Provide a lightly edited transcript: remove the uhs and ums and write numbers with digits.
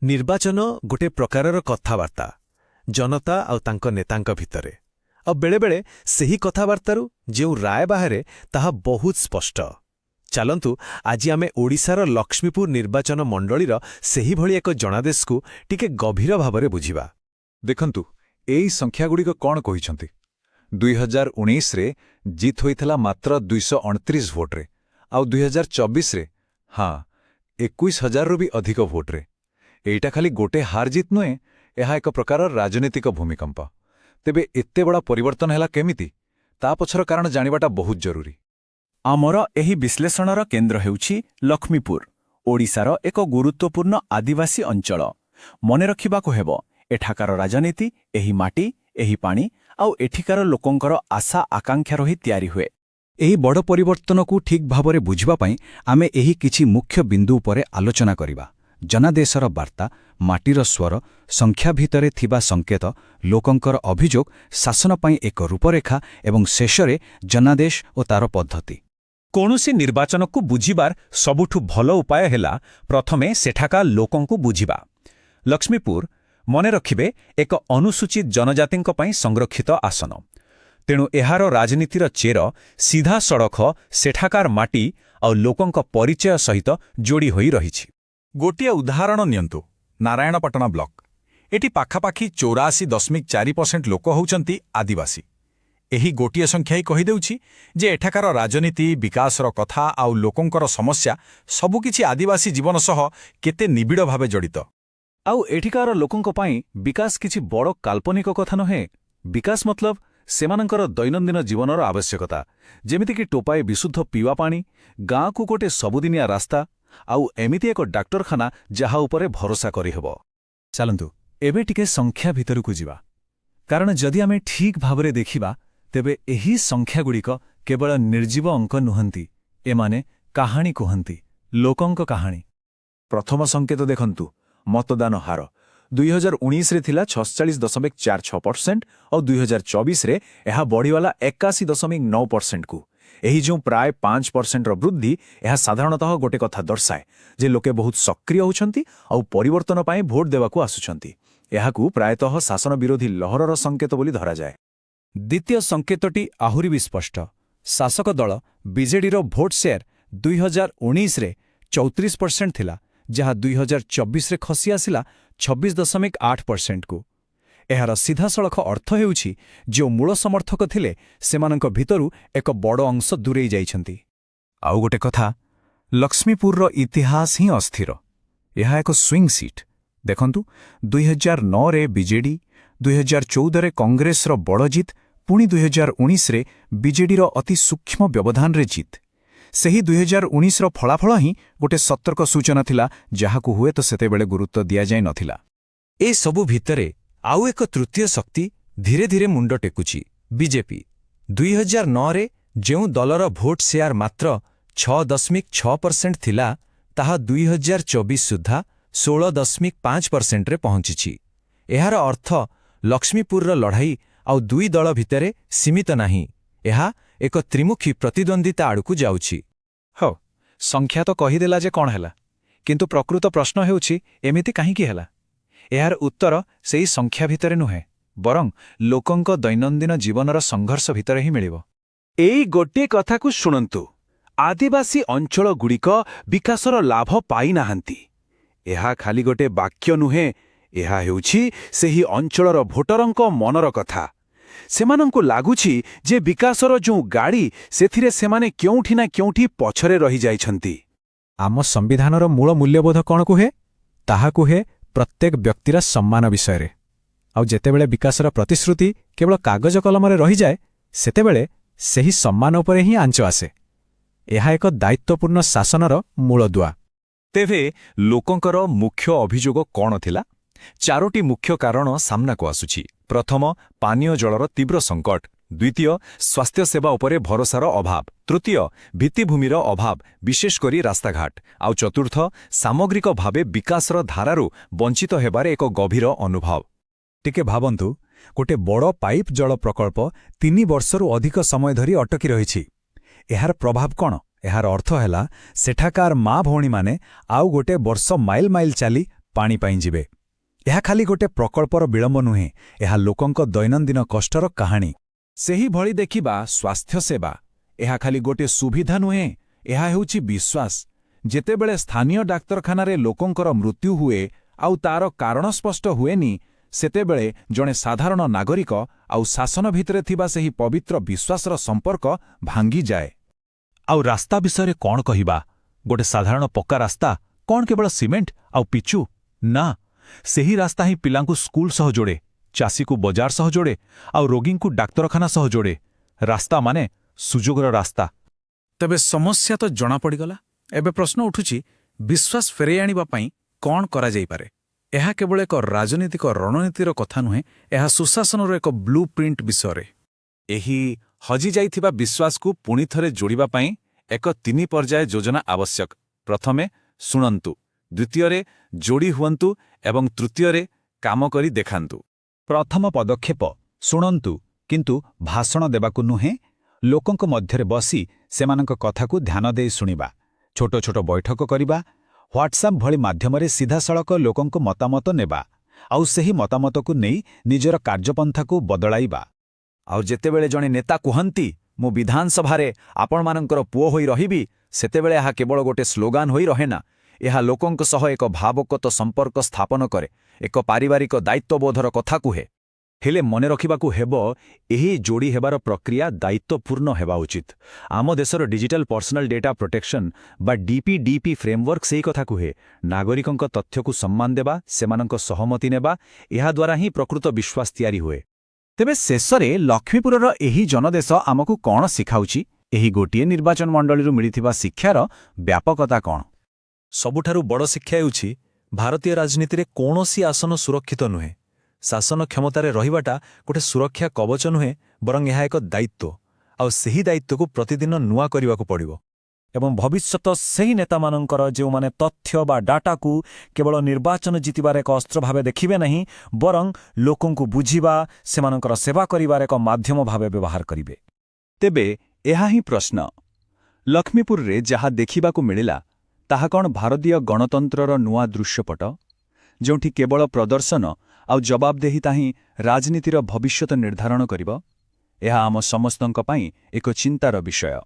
ନିର୍ବାଚନ ଗୋଟେ ପ୍ରକାରର କଥାବାର୍ତ୍ତା ଜନତା ଆଉ ତାଙ୍କ ନେତାଙ୍କ ଭିତରେ ଆଉ ବେଳେବେଳେ ସେହି କଥାବାର୍ତ୍ତାରୁ ଯେଉଁ ରାୟ ବାହାରେ ତାହା ବହୁତ ସ୍ପଷ୍ଟ। ଚାଲନ୍ତୁ ଆଜି ଆମେ ଓଡ଼ିଶାର ଲକ୍ଷ୍ମୀପୁର ନିର୍ବାଚନ ମଣ୍ଡଳୀର ସେହିଭଳି ଏକ ଜଣାଦେଶକୁ ଟିକେ ଗଭୀର ଭାବରେ ବୁଝିବା। ଦେଖନ୍ତୁ, ଏଇ ସଂଖ୍ୟାଗୁଡ଼ିକ କ'ଣ କହିଛନ୍ତି। 2019ରେ ଜିତ୍ ହୋଇଥିଲା ମାତ୍ର 229 ଭୋଟରେ, ଆଉ 2024ରେ 21,000ରୁ ବି ଅଧିକ ଭୋଟରେ। ଏଇଟା ଖାଲି ଗୋଟେ ହାର ଜିତ୍ ନୁହେଁ, ଏହା ଏକ ପ୍ରକାର ରାଜନୈତିକ ଭୂମିକମ୍ପ। ତେବେ ଏତେ ବଡ଼ ପରିବର୍ତ୍ତନ ହେଲା କେମିତି, ତା ପଛର କାରଣ ଜାଣିବାଟା ବହୁତ ଜରୁରୀ। ଆମର ଏହି ବିଶ୍ଳେଷଣର କେନ୍ଦ୍ର ହେଉଛି ଲକ୍ଷ୍ମୀପୁର, ଓଡ଼ିଶାର ଏକ ଗୁରୁତ୍ୱପୂର୍ଣ୍ଣ ଆଦିବାସୀ ଅଞ୍ଚଳ। ମନେ ରଖିବାକୁ ହେବ, ଏଠାକାର ରାଜନୀତି ଏହି ମାଟି, ଏହି ପାଣି ଆଉ ଏଠିକାର ଲୋକଙ୍କର ଆଶା ଆକାଂକ୍ଷାର ହିଁ ତିଆରି ହୁଏ। ଏହି ବଡ଼ ପରିବର୍ତ୍ତନକୁ ଠିକ୍ ଭାବରେ ବୁଝିବା ପାଇଁ ଆମେ ଏହି କିଛି ମୁଖ୍ୟ ବିନ୍ଦୁ ଉପରେ ଆଲୋଚନା କରିବା। ଜନାଦେଶର ବାର୍ତ୍ତା, ମାଟିର ସ୍ୱର, ସଂଖ୍ୟା ଭିତରେ ଥିବା ସଙ୍କେତ, ଲୋକଙ୍କର ଅଭିଯୋଗ, ଶାସନ ପାଇଁ ଏକ ରୂପରେଖା ଏବଂ ଶେଷରେ ଜନାଦେଶ ଓ ତାର ପଦ୍ଧତି। କୌଣସି ନିର୍ବାଚନକୁ ବୁଝିବାର ସବୁଠୁ ଭଲ ଉପାୟ ହେଲା ପ୍ରଥମେ ସେଠାକା ଲୋକଙ୍କୁ ବୁଝିବା। ଲକ୍ଷ୍ମୀପୁର, ମନେ ରଖିବେ, ଏକ ଅନୁସୂଚିତ ଜନଜାତିଙ୍କ ପାଇଁ ସଂରକ୍ଷିତ ଆସନ। ତେଣୁ ଏହାର ରାଜନୀତିର ଚେର ସିଧାସଳଖ ସେଠାକାର ମାଟି ଆଉ ଲୋକଙ୍କ ପରିଚୟ ସହିତ ଯୋଡ଼ି ହୋଇ ରହିଛି। ଗୋଟିଏ ଉଦାହରଣ ନିଅନ୍ତୁ, ନାରାୟଣପାଟଣା ବ୍ଲକ। ଏଠି ପାଖାପାଖି 84.4% ଲୋକ ହେଉଛନ୍ତି ଆଦିବାସୀ। ଏହି ଗୋଟିଏ ସଂଖ୍ୟା ହିଁ କହିଦେଉଛି ଯେ ଏଠାକାର ରାଜନୀତି, ବିକାଶର କଥା ଆଉ ଲୋକଙ୍କର ସମସ୍ୟା ସବୁକିଛି ଆଦିବାସୀ ଜୀବନ ସହ କେତେ ନିବିଡ଼ ଭାବେ ଜଡ଼ିତ। ଆଉ ଏଠିକାର ଲୋକଙ୍କ ପାଇଁ ବିକାଶ କିଛି ବଡ଼ କାଳ୍ପନିକ କଥା ନୁହେଁ। ବିକାଶ ମତଲବ ସେମାନଙ୍କର ଦୈନନ୍ଦିନ ଜୀବନର ଆବଶ୍ୟକତା, ଯେମିତିକି ଟୋପାଏ ବିଶୁଦ୍ଧ ପିଇବା ପାଣି, ଗାଁକୁ ଗୋଟେ ସବୁଦିନିଆ ରାସ୍ତା ଆଉ ଏମିତି ଏକ ଡାକ୍ତରଖାନା ଯାହା ଉପରେ ଭରସା କରିହେବ। ଚାଲନ୍ତୁ ଏବେ ଟିକେ ସଂଖ୍ୟା ଭିତରକୁ ଯିବା, କାରଣ ଯଦି ଆମେ ଠିକ୍ ଭାବରେ ଦେଖିବା ତେବେ ଏହି ସଂଖ୍ୟାଗୁଡ଼ିକ କେବଳ ନିର୍ଜୀବ ଅଙ୍କ ନୁହନ୍ତି, ଏମାନେ କାହାଣୀ କୁହନ୍ତି, ଲୋକଙ୍କ କାହାଣୀ। ପ୍ରଥମ ସଂକେତ ଦେଖନ୍ତୁ, ମତଦାନ ହାର। 2019ରେ ଥିଲା 46.46% ଆଉ 2024ରେ ଏହା ବଢ଼ିଗଲା 81.9%କୁ। ଏହି ଯେଉଁ ପ୍ରାୟ 5%ର ବୃଦ୍ଧି, ଏହା ସାଧାରଣତଃ ଗୋଟେ କଥା ଦର୍ଶାଏ ଯେ ଲୋକେ ବହୁତ ସକ୍ରିୟ ହେଉଛନ୍ତି ଆଉ ପରିବର୍ତ୍ତନ ପାଇଁ ଭୋଟ ଦେବାକୁ ଆସୁଛନ୍ତି। ଏହାକୁ ପ୍ରାୟତଃ ଶାସନ ବିରୋଧୀ ଲହରର ସଂକେତ ବୋଲି ଧରାଯାଏ। ଦ୍ୱିତୀୟ ସଂକେତଟି ଆହୁରି ବି ସ୍ପଷ୍ଟ। ଶାସକ ଦଳ ବିଜେଡିର ଭୋଟ ସେୟାର 2019ରେ 34% ଥିଲା, ଯାହା 2024ରେ ଖସି ଆସିଲା 26.8%କୁ। ଏହାର ସିଧାସଳଖ ଅର୍ଥ ହେଉଛି ଯେଉଁ ମୂଳ ସମର୍ଥକ ଥିଲେ ସେମାନଙ୍କ ଭିତରୁ ଏକ ବଡ଼ ଅଂଶ ଦୂରେଇ ଯାଇଛନ୍ତି। ଆଉ ଗୋଟେ କଥା, ଲକ୍ଷ୍ମୀପୁରର ଇତିହାସ ହିଁ ଅସ୍ଥିର। ଏହା ଏକ ସ୍ୱିଂ ସିଟ୍। ଦେଖନ୍ତୁ, 2009ରେ ବିଜେଡି, 2014ରେ କଂଗ୍ରେସର ବଡ଼ ଜିତ୍, ପୁଣି 2019ରେ ବିଜେଡିର ଅତି ସୂକ୍ଷ୍ମ ବ୍ୟବଧାନରେ ଜିତ୍। ସେହି 2019ର ଫଳାଫଳ ହିଁ ଗୋଟେ ସତର୍କ ସୂଚନା ଥିଲା, ଯାହାକୁ ହୁଏତ ସେତେବେଳେ ଗୁରୁତ୍ୱ ଦିଆଯାଇ ନଥିଲା। ଏସବୁ ଭିତରେ ଆଉ ଏକ ତୃତୀୟ ଶକ୍ତି ଧୀରେ ଧୀରେ ମୁଣ୍ଡ ଟେକୁଛି, ବିଜେପି। 2009ରେ ଯେଉଁ ଦଳର ଭୋଟ ସେୟାର ମାତ୍ର 6.6% ଥିଲା, ତାହା 2024 ସୁଦ୍ଧା 16.5%ରେ ପହଞ୍ଚିଛି। ଏହାର ଅର୍ଥ ଲକ୍ଷ୍ମୀପୁରର ଲଢ଼ାଇ ଆଉ ଦୁଇ ଦଳ ଭିତରେ ସୀମିତ ନାହିଁ, ଏହା ଏକ ତ୍ରିମୁଖୀ ପ୍ରତିଦ୍ୱନ୍ଦ୍ୱିତା ଆଡ଼କୁ ଯାଉଛି। ହଉ, ସଂଖ୍ୟା ତ କହିଦେଲା ଯେ କ'ଣ ହେଲା, କିନ୍ତୁ ପ୍ରକୃତ ପ୍ରଶ୍ନ ହେଉଛି ଏମିତି କାହିଁକି ହେଲା? ଏହାର ଉତ୍ତର ସେହି ସଂଖ୍ୟା ଭିତରେ ନୁହେଁ, ବରଂ ଲୋକଙ୍କ ଦୈନନ୍ଦିନ ଜୀବନର ସଂଘର୍ଷ ଭିତରେ ହିଁ ମିଳିବ। ଏଇ ଗୋଟିଏ କଥାକୁ ଶୁଣନ୍ତୁ, ଆଦିବାସୀ ଅଞ୍ଚଳଗୁଡ଼ିକ ବିକାଶର ଲାଭ ପାଇନାହାନ୍ତି। ଏହା ଖାଲି ଗୋଟେ ବାକ୍ୟ ନୁହେଁ, ଏହା ହେଉଛି ସେହି ଅଞ୍ଚଳର ଭୋଟରଙ୍କ ମନର କଥା। ସେମାନଙ୍କୁ ଲାଗୁଛି ଯେ ବିକାଶର ଯେଉଁ ଗାଡ଼ି, ସେଥିରେ ସେମାନେ କେଉଁଠି ନା କେଉଁଠି ପଛରେ ରହିଯାଇଛନ୍ତି। ଆମ ସମ୍ବିଧାନର ମୂଳ ମୂଲ୍ୟବୋଧ କ'ଣ କୁହେ? ତାହା କୁହେ ପ୍ରତ୍ୟେକ ବ୍ୟକ୍ତିର ସମ୍ମାନ ବିଷୟରେ। ଆଉ ଯେତେବେଳେ ବିକାଶର ପ୍ରତିଶ୍ରୁତି କେବଳ କାଗଜ କଲମରେ ରହିଯାଏ, ସେତେବେଳେ ସେହି ସମ୍ମାନ ଉପରେ ହିଁ ଆଞ୍ଚ ଆସେ। ଏହା ଏକ ଦାୟିତ୍ୱପୂର୍ଣ୍ଣ ଶାସନର ମୂଳଦୁଆ। ତେବେ ଲୋକଙ୍କର ମୁଖ୍ୟ ଅଭିଯୋଗ କ'ଣ ଥିଲା? 4ଟି ମୁଖ୍ୟ କାରଣ ସାମ୍ନାକୁ ଆସୁଛି। ପ୍ରଥମ, ପାନୀୟ ଜଳର ତୀବ୍ର ସଙ୍କଟ। ଦ୍ୱିତୀୟ, ସ୍ୱାସ୍ଥ୍ୟସେବା ଉପରେ ଭରସାର ଅଭାବ। ତୃତୀୟ, ଭିତ୍ତିଭୂମିର ଅଭାବ, ବିଶେଷ କରି ରାସ୍ତାଘାଟ। ଆଉ ଚତୁର୍ଥ, ସାମଗ୍ରିକ ଭାବେ ବିକାଶର ଧାରାରୁ ବଞ୍ଚିତ ହେବାରେ ଏକ ଗଭୀର ଅନୁଭବ। ଟିକେ ଭାବନ୍ତୁ, ଗୋଟେ ବଡ଼ ପାଇପ୍ ଜଳ ପ୍ରକଳ୍ପ 3 ବର୍ଷରୁ ଅଧିକ ସମୟ ଧରି ଅଟକି ରହିଛି। ଏହାର ପ୍ରଭାବ କ'ଣ? ଏହାର ଅର୍ଥ ହେଲା ସେଠାକାର ମା ଭଉଣୀମାନେ ଆଉ ଗୋଟେ ବର୍ଷ ମାଇଲ ମାଇଲ ଚାଲି ପାଣି ପାଇଁ ଯିବେ। ଏହା ଖାଲି ଗୋଟେ ପ୍ରକଳ୍ପର ବିଳମ୍ବ ନୁହେଁ, ଏହା ଲୋକଙ୍କ ଦୈନନ୍ଦିନ କଷ୍ଟର କାହାଣୀ। ସେହିଭଳି ଦେଖିବା ସ୍ୱାସ୍ଥ୍ୟସେବା, ଏହା ଖାଲି ଗୋଟେ ସୁବିଧା ନୁହେଁ, ଏହା ହେଉଛି ବିଶ୍ୱାସ। ଯେତେବେଳେ ସ୍ଥାନୀୟ ଡାକ୍ତରଖାନାରେ ଲୋକଙ୍କର ମୃତ୍ୟୁ ହୁଏ ଆଉ ତାର କାରଣ ସ୍ପଷ୍ଟ ହୁଏନି, ସେତେବେଳେ ଜଣେ ସାଧାରଣ ନାଗରିକ ଆଉ ଶାସନ ଭିତରେ ଥିବା ସେହି ପବିତ୍ର ବିଶ୍ୱାସର ସମ୍ପର୍କ ଭାଙ୍ଗିଯାଏ। ଆଉ ରାସ୍ତା ବିଷୟରେ କ'ଣ କହିବା? ଗୋଟେ ସାଧାରଣ ପକ୍କା ରାସ୍ତା କ'ଣ କେବଳ ସିମେଣ୍ଟ ଆଉ ପିଚୁ? ନା, ସେହି ରାସ୍ତା ହିଁ ପିଲାଙ୍କୁ ସ୍କୁଲ ସହ ଯୋଡ଼େ, ଚାଷୀକୁ ବଜାର ସହ ଯୋଡ଼େ ଆଉ ରୋଗୀଙ୍କୁ ଡାକ୍ତରଖାନା ସହ ଯୋଡ଼େ। ରାସ୍ତା ମାନେ ସୁଯୋଗର ରାସ୍ତା। ତେବେ ସମସ୍ୟା ତ ଜଣାପଡ଼ିଗଲା। ଏବେ ପ୍ରଶ୍ନ ଉଠୁଛି, ବିଶ୍ୱାସ ଫେରାଇ ଆଣିବା ପାଇଁ କ'ଣ କରାଯାଇପାରେ? ଏହା କେବଳ ଏକ ରାଜନୈତିକ ରଣନୀତିର କଥା ନୁହେଁ, ଏହା ସୁଶାସନର ଏକ ବ୍ଲୁ ପ୍ରିଣ୍ଟ ବିଷୟରେ। ଏହି ହଜିଯାଇଥିବା ବିଶ୍ୱାସକୁ ପୁଣିଥରେ ଯୋଡ଼ିବା ପାଇଁ ଏକ 3 ପର୍ଯ୍ୟାୟ ଯୋଜନା ଆବଶ୍ୟକ। ପ୍ରଥମେ ଶୁଣନ୍ତୁ, ଦ୍ୱିତୀୟରେ ଯୋଡ଼ି ହୁଅନ୍ତୁ ଏବଂ ତୃତୀୟରେ କାମ କରି ଦେଖାନ୍ତୁ। ପ୍ରଥମ ପଦକ୍ଷେପ ଶୁଣନ୍ତୁ, କିନ୍ତୁ ଭାଷଣ ଦେବାକୁ ନୁହେଁ, ଲୋକଙ୍କ ମଧ୍ୟରେ ବସି ସେମାନଙ୍କ କଥାକୁ ଧ୍ୟାନ ଦେଇ ଶୁଣିବା। ଛୋଟ ଛୋଟ ବୈଠକ କରିବା, ହ୍ୱାଟ୍ସଆପ୍ ଭଳି ମାଧ୍ୟମରେ ସିଧାସଳଖ ଲୋକଙ୍କ ମତାମତ ନେବା ଆଉ ସେହି ମତାମତକୁ ନେଇ ନିଜର କାର୍ଯ୍ୟପନ୍ଥାକୁ ବଦଳାଇବା। ଆଉ ଯେତେବେଳେ ଜଣେ ନେତା କୁହନ୍ତି, ମୁଁ ବିଧାନସଭାରେ ଆପଣମାନଙ୍କର ପୁଅ ହୋଇ ରହିବି, ସେତେବେଳେ ଏହା କେବଳ ଗୋଟେ ସ୍ଲୋଗାନ ହୋଇ ରହେନା। ଏହା ଲୋକଙ୍କ ସହ ଏକ ଭାବଗତ ସମ୍ପର୍କ ସ୍ଥାପନ କରେ, ଏକ ପାରିବାରିକ ଦାୟିତ୍ୱବୋଧର କଥା କୁହେ। ହେଲେ ମନେ ରଖିବାକୁ ହେବ, ଏହି ଯୋଡ଼ି ହେବାର ପ୍ରକ୍ରିୟା ଦାୟିତ୍ୱପୂର୍ଣ୍ଣ ହେବା ଉଚିତ। ଆମ ଦେଶର ଡିଜିଟାଲ ପର୍ସନାଲ ଡେଟା ପ୍ରୋଟେକ୍ସନ ବା DPDP ଫ୍ରେମୱାର୍କ ସେହି କଥା କୁହେ। ନାଗରିକଙ୍କ ତଥ୍ୟକୁ ସମ୍ମାନ ଦେବା, ସେମାନଙ୍କ ସହମତି ନେବା, ଏହାଦ୍ୱାରା ହିଁ ପ୍ରକୃତ ବିଶ୍ୱାସ ତିଆରି ହୁଏ। ତେବେ ଶେଷରେ ଲକ୍ଷ୍ମୀପୁରର ଏହି ଜନଦେଶ ଆମକୁ କ'ଣ ଶିଖାଉଛି? ଏହି ଗୋଟିଏ ନିର୍ବାଚନ ମଣ୍ଡଳୀରୁ ମିଳିଥିବା ଶିକ୍ଷାର ବ୍ୟାପକତା କ'ଣ? ସବୁଠାରୁ ବଡ଼ ଶିକ୍ଷା ହେଉଛି, ଭାରତୀୟ ରାଜନୀତିରେ କୌଣସି ଆସନ ସୁରକ୍ଷିତ ନୁହେଁ। ଶାସନ କ୍ଷମତାରେ ରହିବାଟା ଗୋଟେ ସୁରକ୍ଷା କବଚ ନୁହେଁ, ବରଂ ଏହା ଏକ ଦାୟିତ୍ୱ। ଆଉ ସେହି ଦାୟିତ୍ୱକୁ ପ୍ରତିଦିନ ନୂଆ କରିବାକୁ ପଡ଼ିବ। ଏବଂ ଭବିଷ୍ୟତ ସେହି ନେତାମାନଙ୍କର ଯେଉଁମାନେ ତଥ୍ୟ ବା ଡାଟାକୁ କେବଳ ନିର୍ବାଚନ ଜିତିବାର ଏକ ଅସ୍ତ୍ର ଭାବେ ଦେଖିବେ ନାହିଁ, ବରଂ ଲୋକଙ୍କୁ ବୁଝିବା, ସେମାନଙ୍କର ସେବା କରିବାର ଏକ ମାଧ୍ୟମ ଭାବେ ବ୍ୟବହାର କରିବେ। ତେବେ ଏହା ହିଁ ପ୍ରଶ୍ନ। ଲକ୍ଷ୍ମୀପୁରରେ ଯାହା ଦେଖିବାକୁ ମିଳିଲା, ତାହା କ'ଣ ଭାରତୀୟ ଗଣତନ୍ତ୍ରର ନୂଆ ଦୃଶ୍ୟପଟ, ଯେଉଁଠି କେବଳ ପ୍ରଦର୍ଶନ ଆଉ ଜବାବଦେହିତା ହିଁ ରାଜନୀତିର ଭବିଷ୍ୟତ ନିର୍ଦ୍ଧାରଣ କରିବ? ଏହା ଆମ ସମସ୍ତଙ୍କ ପାଇଁ ଏକ ଚିନ୍ତାର ବିଷୟ।